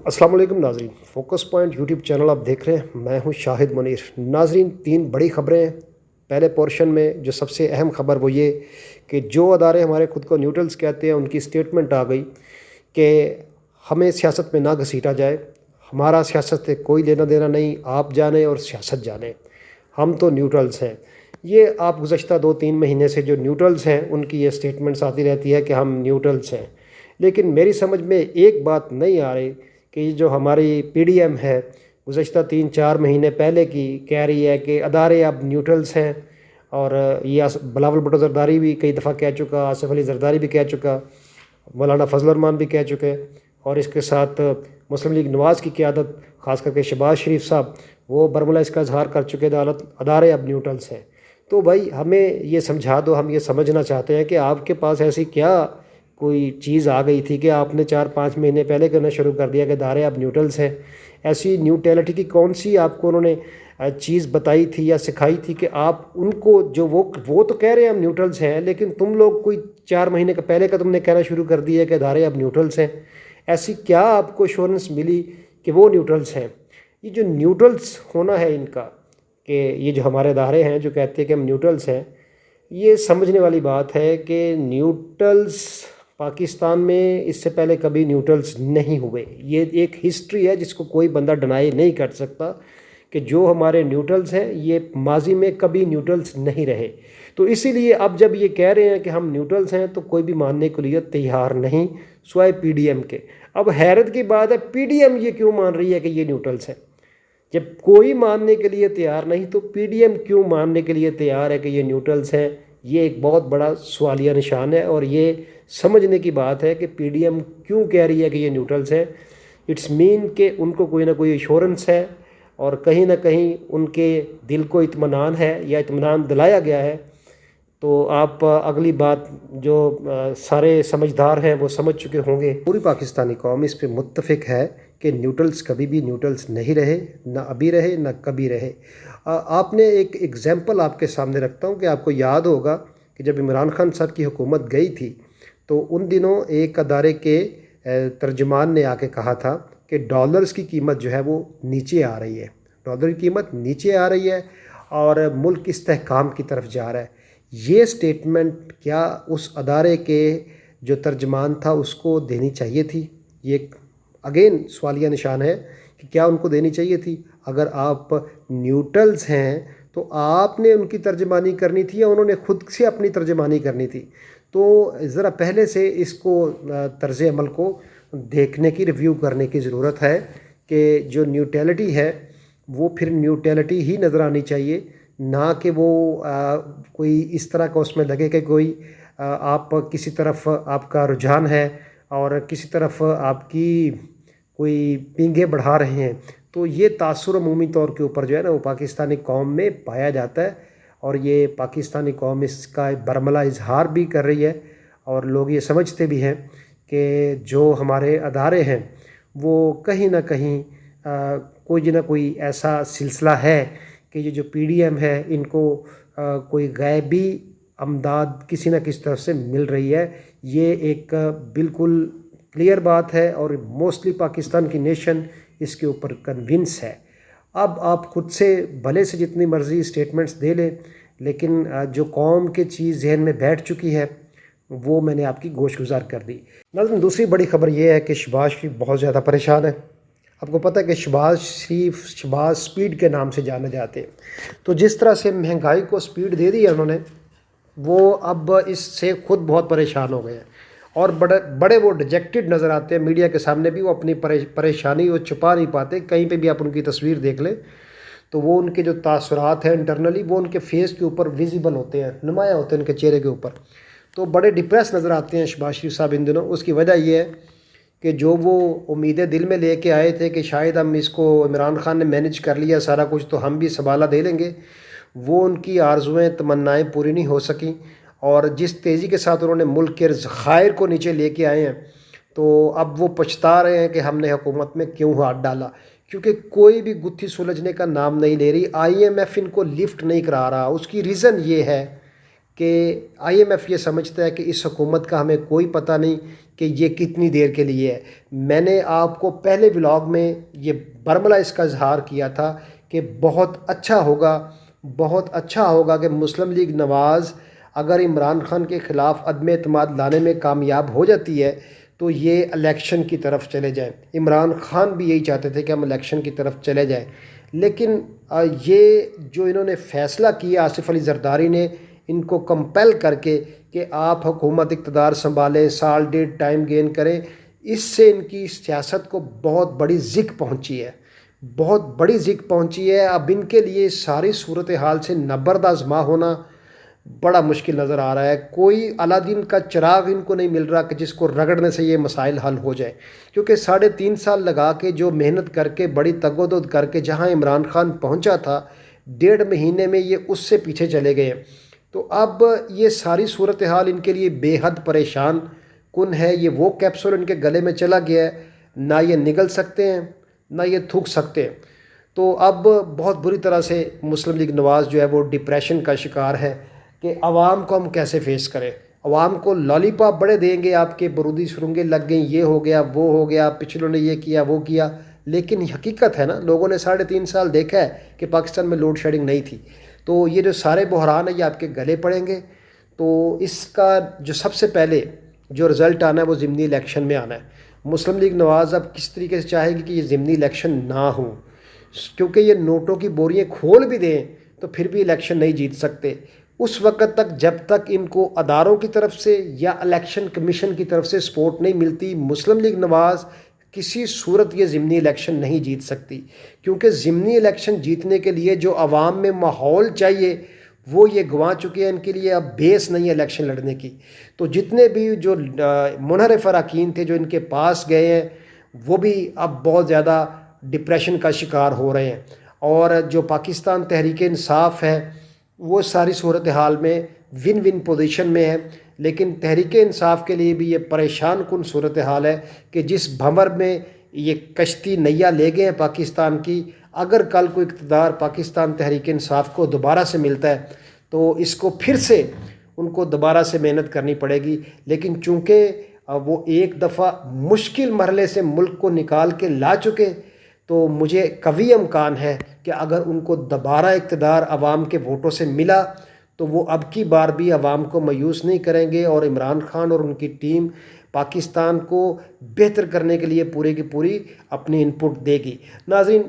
السلام علیکم ناظرین، فوکس پوائنٹ یوٹیوب چینل آپ دیکھ رہے ہیں۔ میں ہوں شاہد منیر۔ ناظرین، 3 بڑی خبریں ہیں۔ پہلے پورشن میں جو سب سے اہم خبر وہ یہ کہ جو ادارے ہمارے خود کو نیوٹرلز کہتے ہیں ان کی سٹیٹمنٹ آ گئی کہ ہمیں سیاست میں نہ گھسیٹا جائے، ہمارا سیاست سے کوئی لینا دینا نہیں، آپ جانیں اور سیاست جانیں، ہم تو نیوٹرلز ہیں۔ یہ آپ گزشتہ 2-3 مہینے سے جو نیوٹرلز ہیں ان کی یہ سٹیٹمنٹس آتی رہتی ہے کہ ہم نیوٹرلز ہیں، لیکن میری سمجھ میں ایک بات نہیں آ رہی کہ یہ جو ہماری پی ڈی ایم ہے گزشتہ 3-4 مہینے پہلے کی کہہ رہی ہے کہ ادارے اب نیوٹرلز ہیں، اور یہ بلاول بھٹو زرداری بھی کئی دفعہ کہہ چکا، آصف علی زرداری بھی کہہ چکا، مولانا فضل الرحمان بھی کہہ چکے، اور اس کے ساتھ مسلم لیگ نواز کی قیادت خاص کر کے شہباز شریف صاحب وہ برملا اس کا اظہار کر چکے ادارے اب نیوٹرلز ہیں۔ تو بھائی ہمیں یہ سمجھا دو، ہم یہ سمجھنا چاہتے ہیں کہ آپ کے پاس ایسی کیا کوئی چیز آ گئی تھی کہ آپ نے 4-5 مہینے پہلے کرنا شروع کر دیا کہ ادارے اب نیوٹرلز ہیں؟ ایسی نیوٹرلٹی کی کون سی آپ کو انہوں نے چیز بتائی تھی یا سکھائی تھی کہ آپ ان کو جو وہ تو کہہ رہے ہیں ہم نیوٹرلز ہیں، لیکن تم لوگ کوئی 4 مہینے کا پہلے کا تم نے کہنا شروع کر دیا کہ ادارے اب نیوٹرلز ہیں؟ ایسی کیا آپ کو ایشورنس ملی کہ وہ نیوٹرلز ہیں؟ یہ جو نیوٹرلز ہونا ہے ان کا، کہ یہ جو ہمارے ادارے ہیں جو کہتے ہیں کہ ہم نیوٹرلز ہیں، یہ سمجھنے والی بات ہے کہ نیوٹرلز پاکستان میں اس سے پہلے کبھی نیوٹرلز نہیں ہوئے۔ یہ ایک ہسٹری ہے جس کو کوئی بندہ ڈنائی نہیں کر سکتا کہ جو ہمارے نیوٹرلز ہیں یہ ماضی میں کبھی نیوٹرلز نہیں رہے۔ تو اسی لیے اب جب یہ کہہ رہے ہیں کہ ہم نیوٹرلز ہیں تو کوئی بھی ماننے کے لیے تیار نہیں سوائے پی ڈی ایم کے۔ اب حیرت کی بات ہے، پی ڈی ایم یہ کیوں مان رہی ہے کہ یہ نیوٹرلز ہیں؟ جب کوئی ماننے کے لیے تیار نہیں تو پی ڈی ایم کیوں ماننے کے لیے تیار ہے کہ یہ نیوٹرلز ہیں؟ یہ ایک بہت بڑا سوالیہ نشان ہے، اور یہ سمجھنے کی بات ہے کہ پی ڈی ایم کیوں کہہ رہی ہے کہ یہ نیوٹرلز ہیں۔ اٹس مین کہ ان کو کوئی نہ کوئی ایشورنس ہے، اور کہیں نہ کہیں ان کے دل کو اطمینان ہے یا اطمینان دلایا گیا ہے۔ تو آپ اگلی بات جو سارے سمجھدار ہیں وہ سمجھ چکے ہوں گے، پوری پاکستانی قوم اس پہ متفق ہے کہ نیوٹرلز کبھی بھی نیوٹرلز نہیں رہے، نہ ابھی رہے نہ کبھی رہے۔ آپ نے ایک ایگزامپل آپ کے سامنے رکھتا ہوں کہ آپ کو یاد ہوگا کہ جب عمران خان صاحب کی حکومت گئی تھی تو ان دنوں ایک ادارے کے ترجمان نے آ کے کہا تھا کہ ڈالرز کی قیمت جو ہے وہ نیچے آ رہی ہے، ڈالر کی قیمت نیچے آ رہی ہے اور ملک استحکام کی طرف جا رہا ہے۔ یہ سٹیٹمنٹ کیا اس ادارے کے جو ترجمان تھا اس کو دینی چاہیے تھی؟ یہ اگین سوالیہ نشان ہے کہ کیا ان کو دینی چاہیے تھی؟ اگر آپ نیوٹرلز ہیں تو آپ نے ان کی ترجمانی کرنی تھی یا انہوں نے خود سے اپنی ترجمانی کرنی تھی؟ تو ذرا پہلے سے اس کو طرز عمل کو دیکھنے کی، ریویو کرنے کی ضرورت ہے کہ جو نیوٹرلٹی ہے وہ پھر نیوٹرلٹی ہی نظر آنی چاہیے، نہ کہ وہ کوئی اس طرح کا اس میں لگے کہ کوئی آپ کسی طرف آپ کا رجحان ہے اور کسی طرف آپ کی کوئی پینگیں بڑھا رہے ہیں۔ تو یہ تاثر عمومی طور کے اوپر جو ہے نا وہ پاکستانی قوم میں پایا جاتا ہے، اور یہ پاکستانی قوم اس کا برملا اظہار بھی کر رہی ہے، اور لوگ یہ سمجھتے بھی ہیں کہ جو ہمارے ادارے ہیں وہ کہیں نہ کہیں کوئی نہ کوئی ایسا سلسلہ ہے کہ یہ جو پی ڈی ایم ہے ان کو کوئی غیبی امداد کسی نہ کسی طرف سے مل رہی ہے۔ یہ ایک بالکل کلیئر بات ہے، اور موسٹلی پاکستان کی نیشن اس کے اوپر کنونس ہے۔ اب آپ خود سے بھلے سے جتنی مرضی سٹیٹمنٹس دے لیں، لیکن جو قوم کے چیز ذہن میں بیٹھ چکی ہے وہ میں نے آپ کی گوش گزار کر دی۔ ناظرین، دوسری بڑی خبر یہ ہے کہ شہباز شریف بہت زیادہ پریشان ہے۔ آپ کو پتہ ہے کہ شہباز شریف شہباز سپیڈ کے نام سے جانے جاتے ہیں، تو جس طرح سے مہنگائی کو سپیڈ دے دی ہے انہوں نے، وہ اب اس سے خود بہت پریشان ہو گئے ہیں، اور بڑے وہ ڈیجیکٹڈ نظر آتے ہیں میڈیا کے سامنے بھی۔ وہ اپنی پریشانی وہ چھپا نہیں پاتے، کہیں پہ بھی آپ ان کی تصویر دیکھ لیں تو وہ ان کے جو تاثرات ہیں انٹرنلی وہ ان کے فیس کے اوپر ویزیبل ہوتے ہیں، نمایاں ہوتے ہیں ان کے چہرے کے اوپر۔ تو بڑے ڈپریس نظر آتے ہیں شہباز شریف صاحب ان دنوں۔ اس کی وجہ یہ ہے کہ جو وہ امیدیں دل میں لے کے آئے تھے کہ شاید ہم اس کو عمران خان نے مینج کر لیا سارا کچھ تو ہم بھی سنبھالا دے لیں گے، وہ ان کی آرزویں تمنائیں پوری نہیں ہو سکیں، اور جس تیزی کے ساتھ انہوں نے ملک کے ذخائر کو نیچے لے کے آئے ہیں تو اب وہ پچھتا رہے ہیں کہ ہم نے حکومت میں کیوں ہاتھ ڈالا، کیونکہ کوئی بھی گتھی سلجھنے کا نام نہیں لے رہی۔ آئی ایم ایف ان کو لفٹ نہیں کرا رہا۔ اس کی ریزن یہ ہے کہ IMF یہ سمجھتا ہے کہ اس حکومت کا ہمیں کوئی پتہ نہیں کہ یہ کتنی دیر کے لیے ہے۔ میں نے آپ کو پہلے ولاگ میں یہ برملا اس کا اظہار کیا تھا کہ بہت اچھا ہوگا کہ مسلم لیگ نواز اگر عمران خان کے خلاف عدم اعتماد لانے میں کامیاب ہو جاتی ہے تو یہ الیکشن کی طرف چلے جائیں۔ عمران خان بھی یہی چاہتے تھے کہ ہم الیکشن کی طرف چلے جائیں، لیکن یہ جو انہوں نے فیصلہ کیا آصف علی زرداری نے ان کو کمپیل کر کے کہ آپ حکومت اقتدار سنبھالیں، سال ڈیڑھ ٹائم گین کریں، اس سے ان کی سیاست کو بہت بڑی زک پہنچی ہے۔ اب ان کے لیے ساری صورتحال سے نبرد آزما ہونا بڑا مشکل نظر آ رہا ہے۔ کوئی علادین کا چراغ ان کو نہیں مل رہا کہ جس کو رگڑنے سے یہ مسائل حل ہو جائے، کیونکہ 3.5 سال لگا کے جو محنت کر کے بڑی تگودد کر کے جہاں عمران خان پہنچا تھا 1.5 مہینے میں یہ اس سے پیچھے چلے گئے ہیں۔ تو اب یہ ساری صورتحال ان کے لیے بے حد پریشان کن ہے۔ یہ وہ کیپسول ان کے گلے میں چلا گیا ہے، نہ یہ نگل سکتے ہیں نہ یہ تھوک سکتے ہیں۔ تو اب بہت بری طرح سے مسلم لیگ نواز جو ہے وہ ڈپریشن کا شکار ہے کہ عوام کو ہم کیسے فیس کریں۔ عوام کو لالی پاپ بڑے دیں گے، آپ کے برودی سرنگیں لگ گئیں، یہ ہو گیا وہ ہو گیا، پچھلوں نے یہ کیا وہ کیا، لیکن حقیقت ہے نا، لوگوں نے 3.5 سال دیکھا ہے کہ پاکستان میں لوڈ شیڈنگ نہیں تھی۔ تو یہ جو سارے بحران ہیں یہ آپ کے گلے پڑیں گے۔ تو اس کا جو سب سے پہلے جو رزلٹ آنا ہے وہ ضمنی الیکشن میں آنا ہے۔ مسلم لیگ نواز اب کس طریقے سے چاہے گی کہ یہ ضمنی الیکشن نہ ہوں، کیونکہ یہ نوٹوں کی بوریاں کھول بھی دیں تو پھر بھی الیکشن نہیں جیت سکتے۔ اس وقت تک جب تک ان کو اداروں کی طرف سے یا الیکشن کمیشن کی طرف سے سپورٹ نہیں ملتی، مسلم لیگ نواز کسی صورت یہ ضمنی الیکشن نہیں جیت سکتی، کیونکہ ضمنی الیکشن جیتنے کے لیے جو عوام میں ماحول چاہیے وہ یہ گنوا چکے ہیں۔ ان کے لیے اب بیس نہیں ہے الیکشن لڑنے کی۔ تو جتنے بھی جو منحرف اراکین تھے جو ان کے پاس گئے ہیں وہ بھی اب بہت زیادہ ڈپریشن کا شکار ہو رہے ہیں، اور جو پاکستان تحریک انصاف ہے وہ ساری صورتحال میں ون ون پوزیشن میں ہے، لیکن تحریک انصاف کے لیے بھی یہ پریشان کن صورتحال ہے کہ جس بھنور میں یہ کشتی نیا لے گئے ہیں پاکستان کی، اگر کل کو اقتدار پاکستان تحریک انصاف کو دوبارہ سے ملتا ہے تو اس کو پھر سے ان کو دوبارہ سے محنت کرنی پڑے گی۔ لیکن چونکہ وہ ایک دفعہ مشکل مرحلے سے ملک کو نکال کے لا چکے، تو مجھے قوی امکان ہے کہ اگر ان کو دوبارہ اقتدار عوام کے ووٹوں سے ملا تو وہ اب کی بار بھی عوام کو مایوس نہیں کریں گے، اور عمران خان اور ان کی ٹیم پاکستان کو بہتر کرنے کے لیے پوری کی پوری اپنی ان پٹ دے گی۔ ناظرین،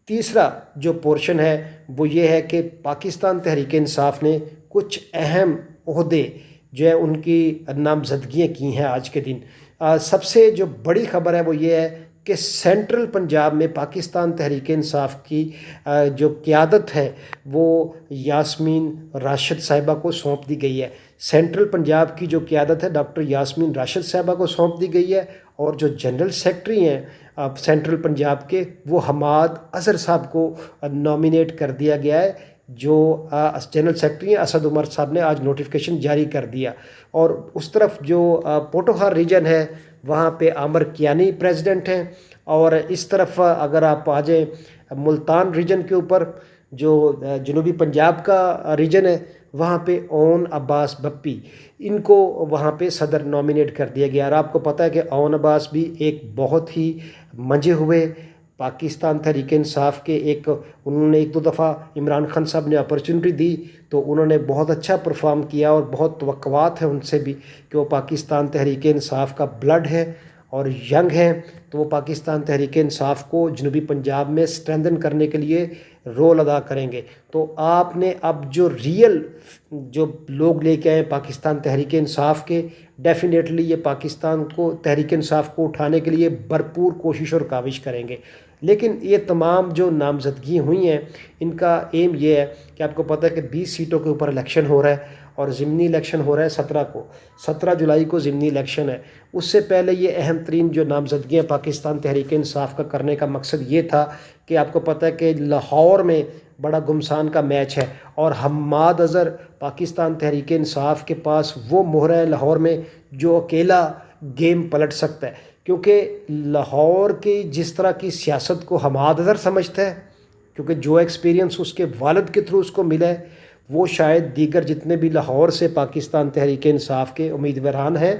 تیسرا جو پورشن ہے وہ یہ ہے کہ پاکستان تحریک انصاف نے کچھ اہم عہدے جو ہے ان کی نامزدگیاں کی ہیں آج کے دن۔ سب سے جو بڑی خبر ہے وہ یہ ہے کہ سینٹرل پنجاب میں پاکستان تحریک انصاف کی جو قیادت ہے وہ یاسمین راشد صاحبہ کو سونپ دی گئی ہے۔ سینٹرل پنجاب کی جو قیادت ہے ڈاکٹر یاسمین راشد صاحبہ کو سونپ دی گئی ہے، اور جو جنرل سیکرٹری ہیں سینٹرل پنجاب کے وہ حماد اظہر صاحب کو نامینیٹ کر دیا گیا ہے۔ جو جنرل سیکرٹری ہیں اسد عمر صاحب نے آج نوٹیفیکیشن جاری کر دیا، اور اس طرف جو پوٹوہار ریجن ہے وہاں پہ عامر کیانی پریزیڈنٹ ہیں، اور اس طرف اگر آپ آ جائیں ملتان ریجن کے اوپر جو جنوبی پنجاب کا ریجن ہے وہاں پہ اون عباس بپی، ان کو وہاں پہ صدر نامینیٹ کر دیا گیا۔ اور آپ کو پتہ ہے کہ اون عباس بھی ایک بہت ہی منجے ہوئے پاکستان تحریک انصاف کے انہوں نے 1-2 دفعہ عمران خان صاحب نے اپرچونٹی دی تو انہوں نے بہت اچھا پرفارم کیا، اور بہت توقعات ہیں ان سے بھی کہ وہ پاکستان تحریک انصاف کا بلڈ ہے اور ینگ ہیں، تو وہ پاکستان تحریک انصاف کو جنوبی پنجاب میں اسٹرینتھن کرنے کے لیے رول ادا کریں گے۔ تو آپ نے اب جو ریئل جو لوگ لے کے آئے پاکستان تحریک انصاف کے، ڈیفینیٹلی یہ پاکستان کو تحریک انصاف کو اٹھانے کے لیے بھرپور کوشش اور کاوش کریں گے۔ لیکن یہ تمام جو نامزدگی ہوئی ہیں ان کا ایم یہ ہے کہ آپ کو پتہ ہے کہ 20 سیٹوں کے اوپر الیکشن ہو رہا ہے، اور ضمنی الیکشن ہو رہا ہے 17 جولائی کو ضمنی الیکشن ہے۔ اس سے پہلے یہ اہم ترین جو نامزدگیاں پاکستان تحریک انصاف کا کرنے کا مقصد یہ تھا کہ آپ کو پتہ ہے کہ لاہور میں بڑا گمسان کا میچ ہے، اور حماد اظہر پاکستان تحریک انصاف کے پاس وہ مہر ہے لاہور میں جو اکیلا گیم پلٹ سکتا ہے، کیونکہ لاہور کی جس طرح کی سیاست کو حماد اظہر سمجھتا ہے، کیونکہ جو ایکسپیرینس اس کے والد کے تھرو اس کو ملا ہے وہ شاید دیگر جتنے بھی لاہور سے پاکستان تحریک انصاف کے امیدواران ہیں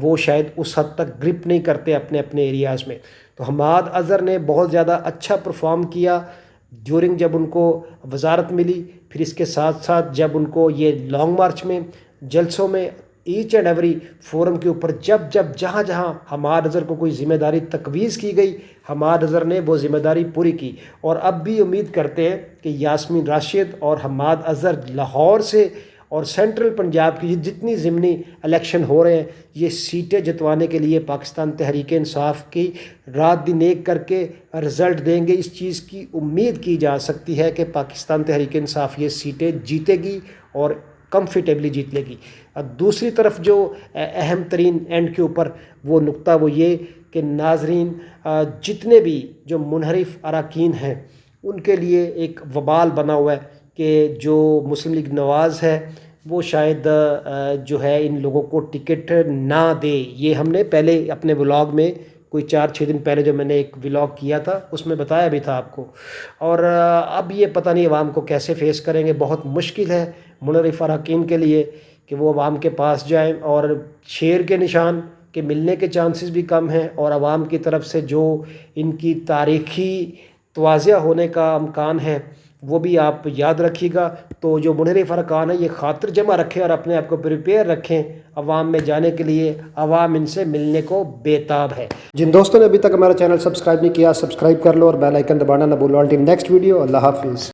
وہ شاید اس حد تک گرپ نہیں کرتے اپنے اپنے ایریاز میں۔ تو حماد اظہر نے بہت زیادہ اچھا پرفارم کیا ڈیورنگ جب ان کو وزارت ملی، پھر اس کے ساتھ ساتھ جب ان کو یہ لانگ مارچ میں، جلسوں میں، ایچ اینڈ ایوری فورم کے اوپر جب جہاں جہاں حماد اظہر کو کوئی ذمہ داری تجویز کی گئی، حماد اظہر نے وہ ذمہ داری پوری کی۔ اور اب بھی امید کرتے ہیں کہ یاسمین راشد اور حماد اظہر لاہور سے اور سینٹرل پنجاب کی جتنی ضمنی الیکشن ہو رہے ہیں، یہ سیٹیں جتوانے کے لیے پاکستان تحریک انصاف کی رات دن ایک کر کے رزلٹ دیں گے۔ اس چیز کی امید کی جا سکتی ہے کہ پاکستان تحریک انصاف یہ سیٹیں جیتے گی اور کمفرٹیبلی جیت لے گی۔ دوسری طرف جو اہم ترین اینڈ کے اوپر وہ نقطہ وہ یہ کہ ناظرین جتنے بھی جو منحرف اراکین ہیں ان کے لیے ایک وبال بنا ہوا ہے کہ جو مسلم لیگ نواز ہے وہ شاید جو ہے ان لوگوں کو ٹکٹ نہ دے۔ یہ ہم نے پہلے اپنے ولاگ میں کوئی 4-6 دن پہلے جو میں نے ایک ولاگ کیا تھا اس میں بتایا بھی تھا آپ کو، اور اب یہ پتہ نہیں عوام کو کیسے فیس کریں گے۔ بہت مشکل ہے منحرف اراکین کے لیے کہ وہ عوام کے پاس جائیں، اور شیر کے نشان کے ملنے کے چانسز بھی کم ہیں، اور عوام کی طرف سے جو ان کی تاریخی تواضع ہونے کا امکان ہے وہ بھی آپ یاد رکھیے گا۔ تو جو منحرف ارکان ہیں یہ خاطر جمع رکھیں اور اپنے آپ کو پریپیئر رکھیں عوام میں جانے کے لیے۔ عوام ان سے ملنے کو بےتاب ہے۔ جن دوستوں نے ابھی تک ہمارا چینل سبسکرائب نہیں کیا سبسکرائب کر لو اور بیل آئیکن دبانا نہ بھولو۔ انٹل نیکسٹ ویڈیو، اللہ حافظ۔